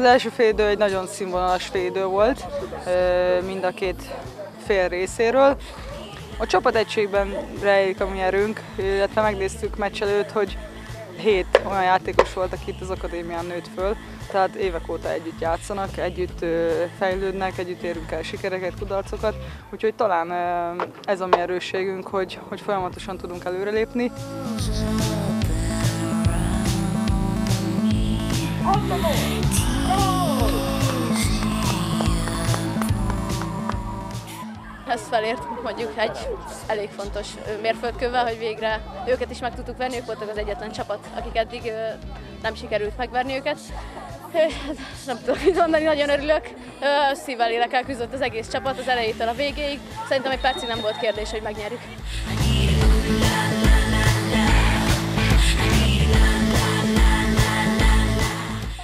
első félidő egy nagyon színvonalas félidő volt mind a két fél részéről. A csapategységben rejlik a mi erőnk, illetve megnéztük meccs előtt, hogy 7 olyan játékos volt, aki itt az akadémián nőtt föl, tehát évek óta együtt játszanak, együtt fejlődnek, együtt érünk el sikereket, kudarcokat, úgyhogy talán ez a mi erősségünk, hogy folyamatosan tudunk előrelépni. Ezt felért mondjuk egy elég fontos mérföldkővel, hogy végre őket is meg tudtuk verni, ők voltak az egyetlen csapat, akik eddig nem sikerült megverni őket. Nem tudok mit mondani, nagyon örülök. Szívvel lélekkel küzdött az egész csapat az elejétől a végéig. Szerintem egy percig nem volt kérdés, hogy megnyerjük.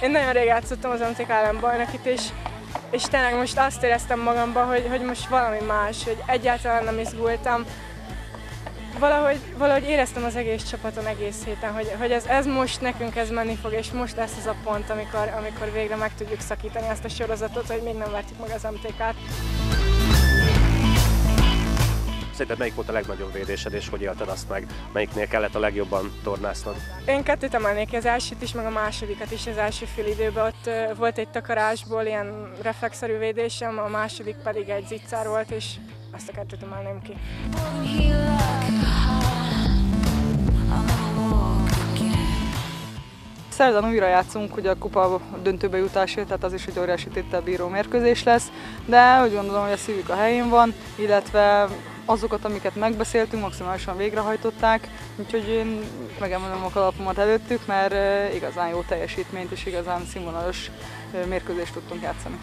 Én nagyon rég játszottam az MTK ellen bajnokit, és tényleg most azt éreztem magamban, hogy most valami más, hogy egyáltalán nem izgultam. Valahogy éreztem az egész csapaton egész héten, hogy ez most nekünk ez menni fog, és most lesz az a pont, amikor végre meg tudjuk szakítani ezt a sorozatot, hogy még nem vertük meg az MTK-t. Szerinted melyik volt a legnagyobb védésed, és hogy élted azt meg? Melyiknél kellett a legjobban tornásznod? Én kettőt emelnék, az elsőt is, meg a másodikat is az első fél időben. Ott volt egy takarásból ilyen reflexzerű védésem, a második pedig egy ziccár volt, és azt a kettőt emelném ki. Szerdán újra játszunk ugye a kupa döntőbe jutásért, tehát az is egy óriási téttel bíró mérkőzés lesz, de úgy gondolom, hogy a szívük a helyén van, illetve azokat, amiket megbeszéltünk, maximálisan végrehajtották, úgyhogy én megemelem a kalapomat előttük, mert igazán jó teljesítményt és igazán színvonalas mérkőzést tudtunk játszani.